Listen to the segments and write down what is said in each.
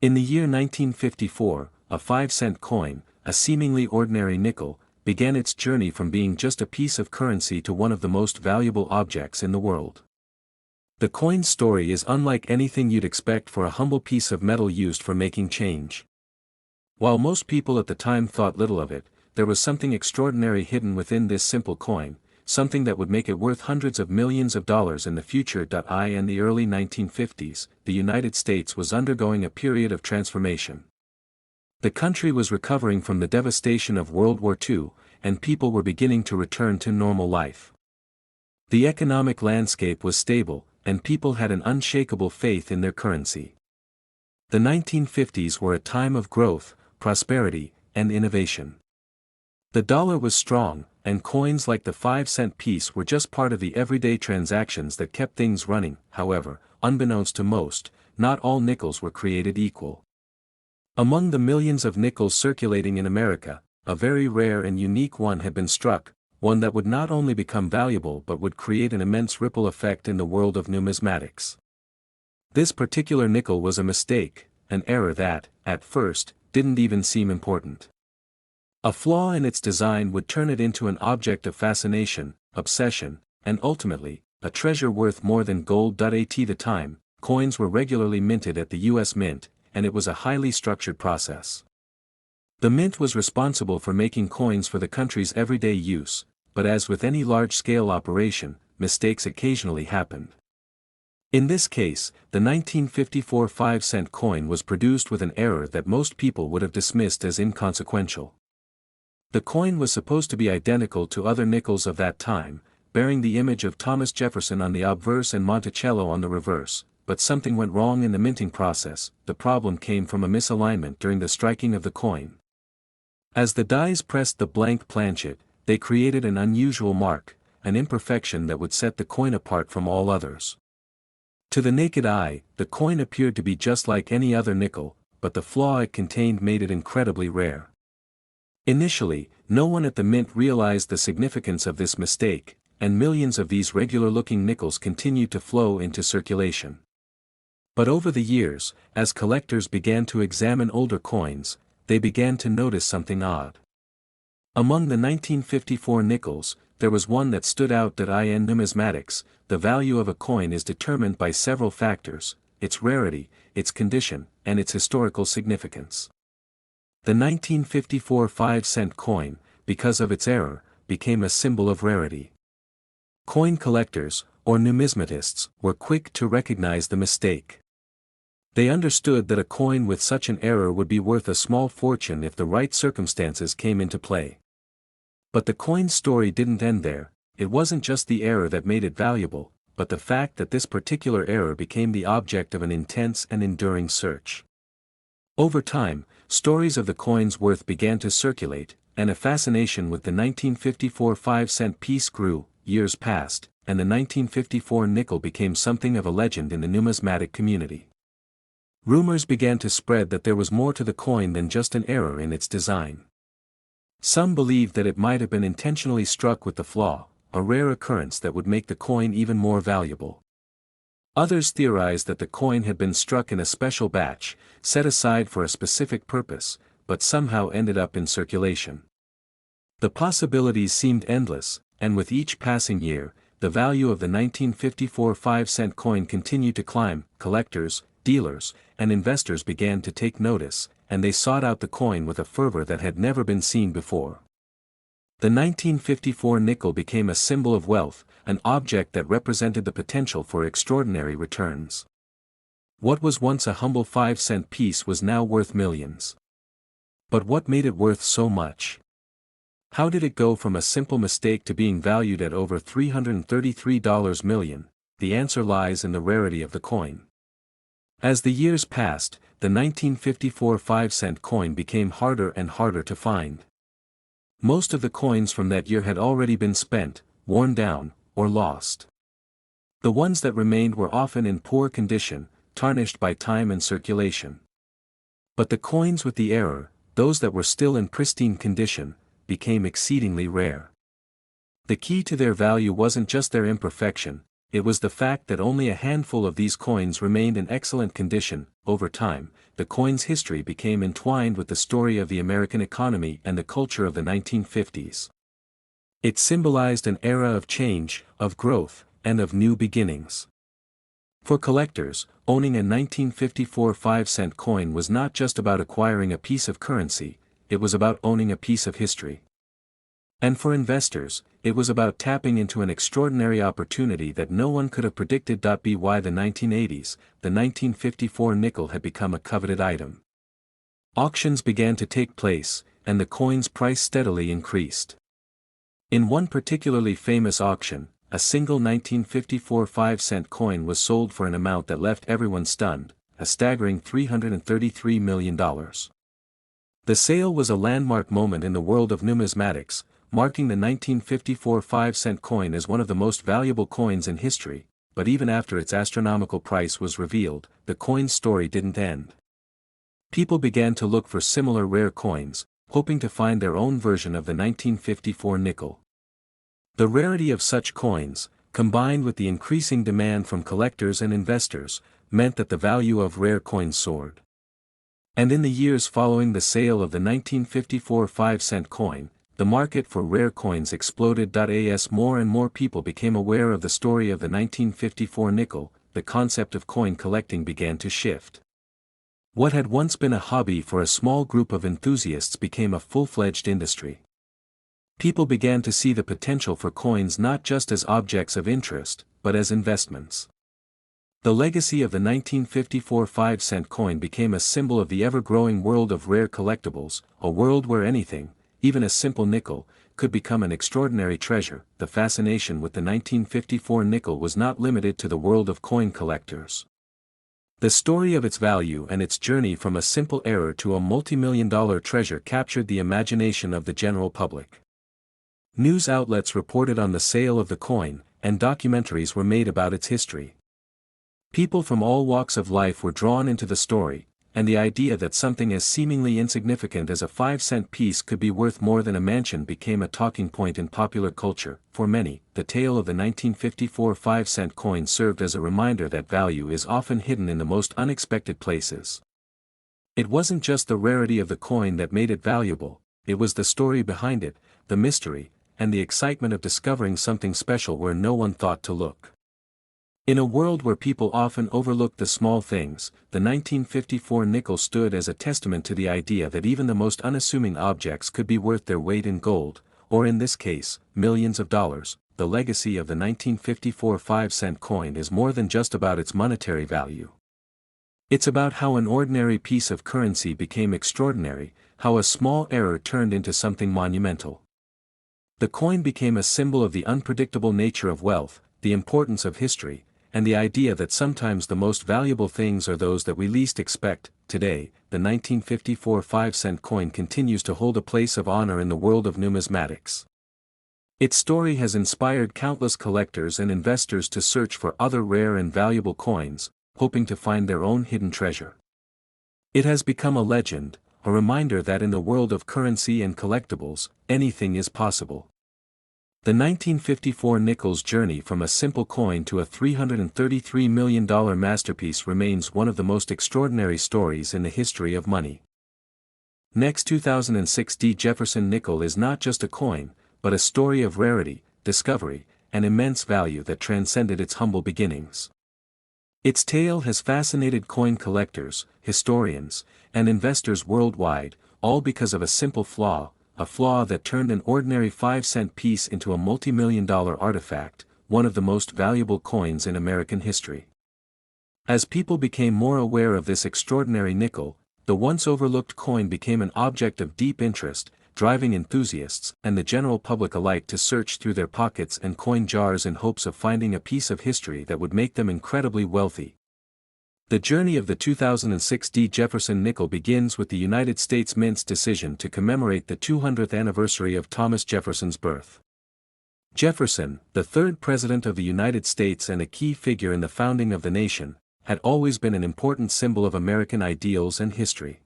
In the year 1954, a 5-cent coin, a seemingly ordinary nickel, began its journey from being just a piece of currency to one of the most valuable objects in the world. The coin's story is unlike anything you'd expect for a humble piece of metal used for making change. While most people at the time thought little of it, there was something extraordinary hidden within this simple coin, something that would make it worth hundreds of millions of dollars in the future. In the early 1950s, the United States was undergoing a period of transformation. The country was recovering from the devastation of World War II, and people were beginning to return to normal life. The economic landscape was stable, and people had an unshakable faith in their currency. The 1950s were a time of growth, prosperity, and innovation. The dollar was strong, and coins like the 5-cent piece were just part of the everyday transactions that kept things running. However, unbeknownst to most, not all nickels were created equal. Among the millions of nickels circulating in America, a very rare and unique one had been struck, one that would not only become valuable but would create an immense ripple effect in the world of numismatics. This particular nickel was a mistake, an error that, at first, didn't even seem important. A flaw in its design would turn it into an object of fascination, obsession, and ultimately, a treasure worth more than gold. At the time, coins were regularly minted at the U.S. Mint, and it was a highly structured process. The mint was responsible for making coins for the country's everyday use, but as with any large-scale operation, mistakes occasionally happened. In this case, the 1954 5-cent coin was produced with an error that most people would have dismissed as inconsequential. The coin was supposed to be identical to other nickels of that time, bearing the image of Thomas Jefferson on the obverse and Monticello on the reverse, but something went wrong in the minting process. The problem came from a misalignment during the striking of the coin. As the dies pressed the blank planchet, they created an unusual mark, an imperfection that would set the coin apart from all others. To the naked eye, the coin appeared to be just like any other nickel, but the flaw it contained made it incredibly rare. Initially, no one at the mint realized the significance of this mistake, and millions of these regular-looking nickels continued to flow into circulation. But over the years, as collectors began to examine older coins, they began to notice something odd. Among the 1954 nickels, there was one that stood out. In numismatics, the value of a coin is determined by several factors: its rarity, its condition, and its historical significance. The 1954 5-cent coin, because of its error, became a symbol of rarity. Coin collectors, or numismatists, were quick to recognize the mistake. They understood that a coin with such an error would be worth a small fortune if the right circumstances came into play. But the coin's story didn't end there. It wasn't just the error that made it valuable, but the fact that this particular error became the object of an intense and enduring search. Over time, stories of the coin's worth began to circulate, and a fascination with the 1954 5-cent piece grew. Years passed, and the 1954 nickel became something of a legend in the numismatic community. Rumors began to spread that there was more to the coin than just an error in its design. Some believed that it might have been intentionally struck with the flaw, a rare occurrence that would make the coin even more valuable. Others theorized that the coin had been struck in a special batch, set aside for a specific purpose, but somehow ended up in circulation. The possibilities seemed endless, and with each passing year, the value of the 1954 5-cent coin continued to climb. Collectors, dealers, and investors began to take notice, and they sought out the coin with a fervor that had never been seen before. The 1954 nickel became a symbol of wealth, an object that represented the potential for extraordinary returns. What was once a humble 5-cent piece was now worth millions. But what made it worth so much? How did it go from a simple mistake to being valued at over $333 million? The answer lies in the rarity of the coin. As the years passed, the 1954 5-cent coin became harder and harder to find. Most of the coins from that year had already been spent, worn down, or lost. The ones that remained were often in poor condition, tarnished by time and circulation. But the coins with the error, those that were still in pristine condition, became exceedingly rare. The key to their value wasn't just their imperfection, it was the fact that only a handful of these coins remained in excellent condition. Over time, the coin's history became entwined with the story of the American economy and the culture of the 1950s. It symbolized an era of change, of growth, and of new beginnings. For collectors, owning a 1954 5-cent coin was not just about acquiring a piece of currency, it was about owning a piece of history. And for investors, it was about tapping into an extraordinary opportunity that no one could have predicted. By the 1980s, the 1954 nickel had become a coveted item. Auctions began to take place, and the coin's price steadily increased. In one particularly famous auction, a single 1954 5-cent coin was sold for an amount that left everyone stunned, a staggering $333 million. The sale was a landmark moment in the world of numismatics, marking the 1954 5-cent coin as one of the most valuable coins in history, but even after its astronomical price was revealed, the coin's story didn't end. People began to look for similar rare coins, hoping to find their own version of the 1954 nickel. The rarity of such coins, combined with the increasing demand from collectors and investors, meant that the value of rare coins soared. And in the years following the sale of the 1954 5-cent coin, the market for rare coins exploded. As more and more people became aware of the story of the 1954 nickel, the concept of coin collecting began to shift. What had once been a hobby for a small group of enthusiasts became a full-fledged industry. People began to see the potential for coins not just as objects of interest, but as investments. The legacy of the 1954 5-cent coin became a symbol of the ever-growing world of rare collectibles, a world where anything, even a simple nickel, could become an extraordinary treasure. The fascination with the 1954 nickel was not limited to the world of coin collectors. The story of its value and its journey from a simple error to a multi-million-dollar treasure captured the imagination of the general public. News outlets reported on the sale of the coin, and documentaries were made about its history. People from all walks of life were drawn into the story, and the idea that something as seemingly insignificant as a 5-cent piece could be worth more than a mansion became a talking point in popular culture. For many, the tale of the 1954 5-cent coin served as a reminder that value is often hidden in the most unexpected places. It wasn't just the rarity of the coin that made it valuable, it was the story behind it, the mystery, and the excitement of discovering something special where no one thought to look. In a world where people often overlook the small things, the 1954 nickel stood as a testament to the idea that even the most unassuming objects could be worth their weight in gold, or in this case, millions of dollars. The legacy of the 1954 5-cent coin is more than just about its monetary value. It's about how an ordinary piece of currency became extraordinary, how a small error turned into something monumental. The coin became a symbol of the unpredictable nature of wealth, the importance of history, and the idea that sometimes the most valuable things are those that we least expect. Today, the 1954 5-cent coin continues to hold a place of honor in the world of numismatics. Its story has inspired countless collectors and investors to search for other rare and valuable coins, hoping to find their own hidden treasure. It has become a legend, a reminder that in the world of currency and collectibles, anything is possible. The 1954 nickel's journey from a simple coin to a $333 million masterpiece remains one of the most extraordinary stories in the history of money. Next, 2006 Jefferson nickel is not just a coin, but a story of rarity, discovery, and immense value that transcended its humble beginnings. Its tale has fascinated coin collectors, historians, and investors worldwide, all because of a simple flaw, a flaw that turned an ordinary 5-cent piece into a multi-million-dollar artifact, one of the most valuable coins in American history. As people became more aware of this extraordinary nickel, the once overlooked coin became an object of deep interest, driving enthusiasts and the general public alike to search through their pockets and coin jars in hopes of finding a piece of history that would make them incredibly wealthy. The journey of the 2006 Jefferson nickel begins with the United States Mint's decision to commemorate the 200th anniversary of Thomas Jefferson's birth. Jefferson, the third president of the United States and a key figure in the founding of the nation, had always been an important symbol of American ideals and history.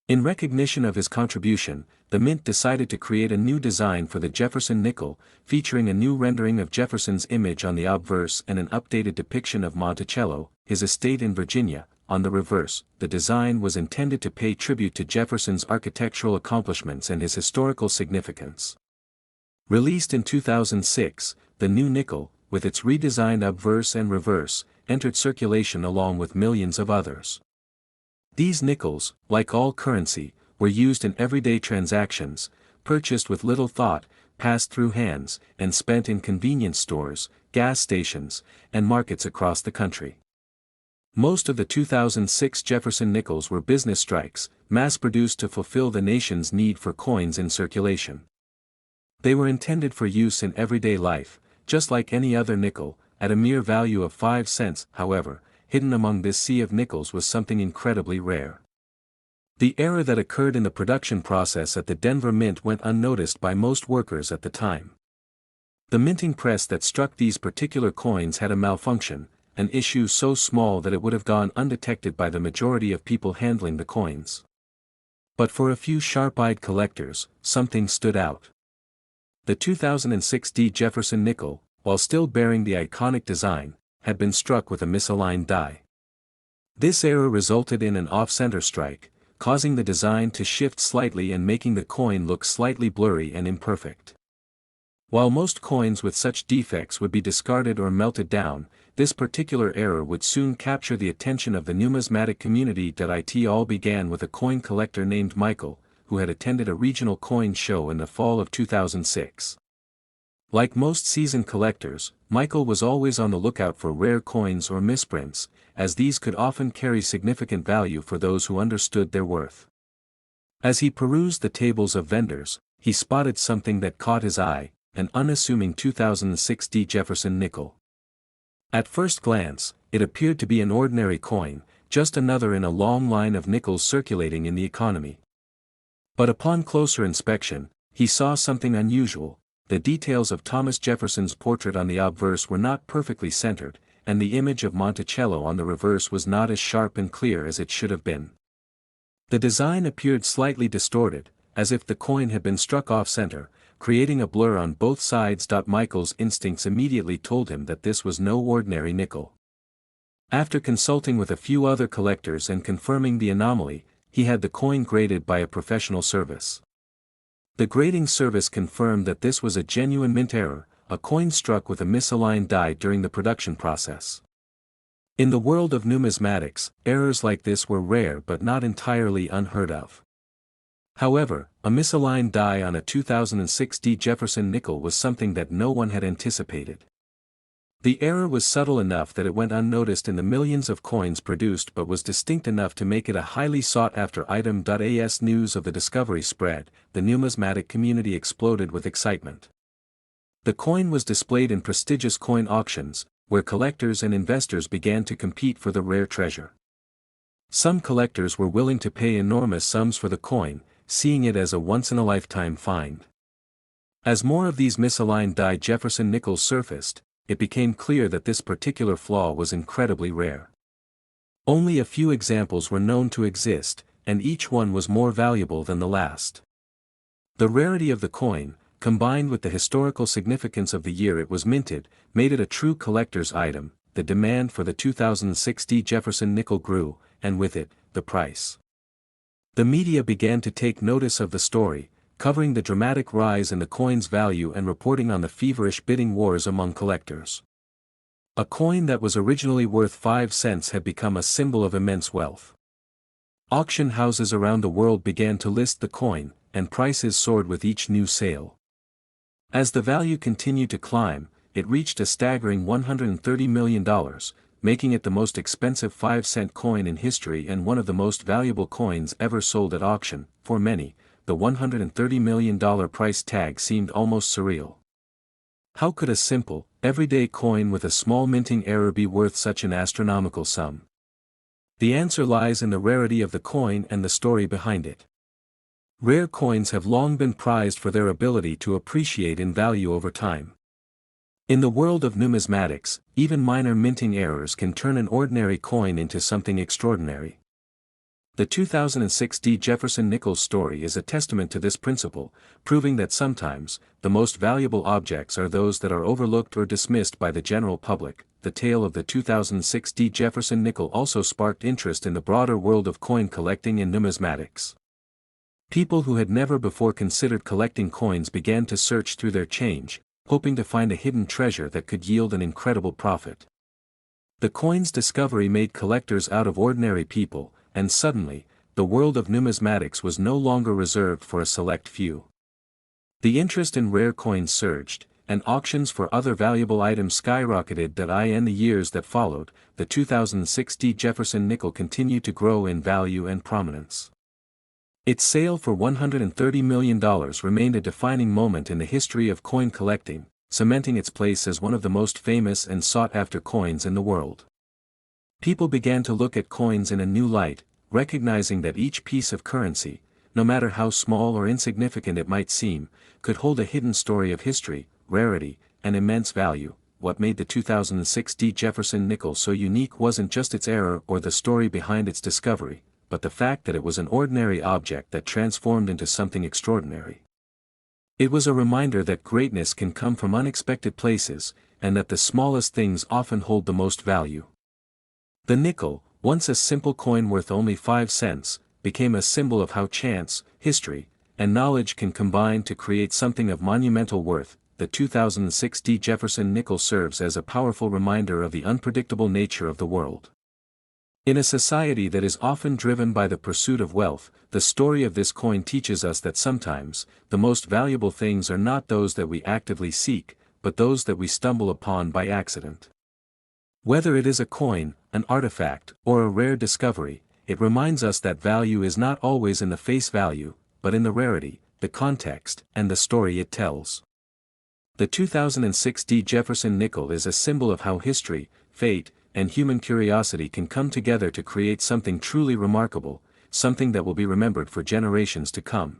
In recognition of his contribution, the mint decided to create a new design for the Jefferson nickel, featuring a new rendering of Jefferson's image on the obverse and an updated depiction of Monticello, his estate in Virginia, on the reverse. The design was intended to pay tribute to Jefferson's architectural accomplishments and his historical significance. Released in 2006, the new nickel, with its redesigned obverse and reverse, entered circulation along with millions of others. These nickels, like all currency, were used in everyday transactions, purchased with little thought, passed through hands, and spent in convenience stores, gas stations, and markets across the country. Most of the 2006 Jefferson nickels were business strikes, mass-produced to fulfill the nation's need for coins in circulation. They were intended for use in everyday life, just like any other nickel, at a mere value of 5 cents. However, hidden among this sea of nickels was something incredibly rare. The error that occurred in the production process at the Denver Mint went unnoticed by most workers at the time. The minting press that struck these particular coins had a malfunction, an issue so small that it would have gone undetected by the majority of people handling the coins. But for a few sharp-eyed collectors, something stood out. The 2006 D. Jefferson nickel, while still bearing the iconic design, had been struck with a misaligned die. This error resulted in an off-center strike, causing the design to shift slightly and making the coin look slightly blurry and imperfect. While most coins with such defects would be discarded or melted down, this particular error would soon capture the attention of the numismatic community. It all began with a coin collector named Michael, who had attended a regional coin show in the fall of 2006. Like most seasoned collectors, Michael was always on the lookout for rare coins or misprints, as these could often carry significant value for those who understood their worth. As he perused the tables of vendors, he spotted something that caught his eye, an unassuming 2006 D. Jefferson nickel. At first glance, it appeared to be an ordinary coin, just another in a long line of nickels circulating in the economy. But upon closer inspection, he saw something unusual. The details of Thomas Jefferson's portrait on the obverse were not perfectly centered, and the image of Monticello on the reverse was not as sharp and clear as it should have been. The design appeared slightly distorted, as if the coin had been struck off-center, creating a blur on both sides. Michael's instincts immediately told him that this was no ordinary nickel. After consulting with a few other collectors and confirming the anomaly, he had the coin graded by a professional service. The grading service confirmed that this was a genuine mint error, a coin struck with a misaligned die during the production process. In the world of numismatics, errors like this were rare but not entirely unheard of. However, a misaligned die on a 2006 D. Jefferson nickel was something that no one had anticipated. The error was subtle enough that it went unnoticed in the millions of coins produced but was distinct enough to make it a highly sought-after item. As news of the discovery spread, the numismatic community exploded with excitement. The coin was displayed in prestigious coin auctions, where collectors and investors began to compete for the rare treasure. Some collectors were willing to pay enormous sums for the coin, seeing it as a once-in-a-lifetime find. As more of these misaligned die Jefferson nickels surfaced, it became clear that this particular flaw was incredibly rare. Only a few examples were known to exist, and each one was more valuable than the last. The rarity of the coin, combined with the historical significance of the year it was minted, made it a true collector's item. The demand for the 2006 D. Jefferson nickel grew, and with it, the price. The media began to take notice of the story, covering the dramatic rise in the coin's value and reporting on the feverish bidding wars among collectors. A coin that was originally worth 5 cents had become a symbol of immense wealth. Auction houses around the world began to list the coin, and prices soared with each new sale. As the value continued to climb, it reached a staggering $130 million, making it the most expensive 5-cent coin in history and one of the most valuable coins ever sold at auction. For many, the $130 million price tag seemed almost surreal. How could a simple, everyday coin with a small minting error be worth such an astronomical sum? The answer lies in the rarity of the coin and the story behind it. Rare coins have long been prized for their ability to appreciate in value over time. In the world of numismatics, even minor minting errors can turn an ordinary coin into something extraordinary. The 2006 Jefferson Nickles story is a testament to this principle, proving that sometimes, the most valuable objects are those that are overlooked or dismissed by the general public. The tale of the 2006 Jefferson nickel also sparked interest in the broader world of coin collecting and numismatics. People who had never before considered collecting coins began to search through their change, hoping to find a hidden treasure that could yield an incredible profit. The coin's discovery made collectors out of ordinary people, and suddenly, the world of numismatics was no longer reserved for a select few. The interest in rare coins surged, and auctions for other valuable items skyrocketed. In the years that followed, the 2006 Jefferson nickel continued to grow in value and prominence. Its sale for $130 million remained a defining moment in the history of coin collecting, cementing its place as one of the most famous and sought-after coins in the world. People began to look at coins in a new light, recognizing that each piece of currency, no matter how small or insignificant it might seem, could hold a hidden story of history, rarity, and immense value. What made the 2006 Jefferson nickel so unique wasn't just its era or the story behind its discovery, but the fact that it was an ordinary object that transformed into something extraordinary. It was a reminder that greatness can come from unexpected places, and that the smallest things often hold the most value. The nickel, once a simple coin worth only 5 cents, became a symbol of how chance, history, and knowledge can combine to create something of monumental worth. The 2006 Jefferson nickel serves as a powerful reminder of the unpredictable nature of the world. In a society that is often driven by the pursuit of wealth, the story of this coin teaches us that sometimes, the most valuable things are not those that we actively seek, but those that we stumble upon by accident. Whether it is a coin, an artifact, or a rare discovery, it reminds us that value is not always in the face value, but in the rarity, the context, and the story it tells. The 2006 Jefferson nickel is a symbol of how history, fate, and human curiosity can come together to create something truly remarkable, something that will be remembered for generations to come.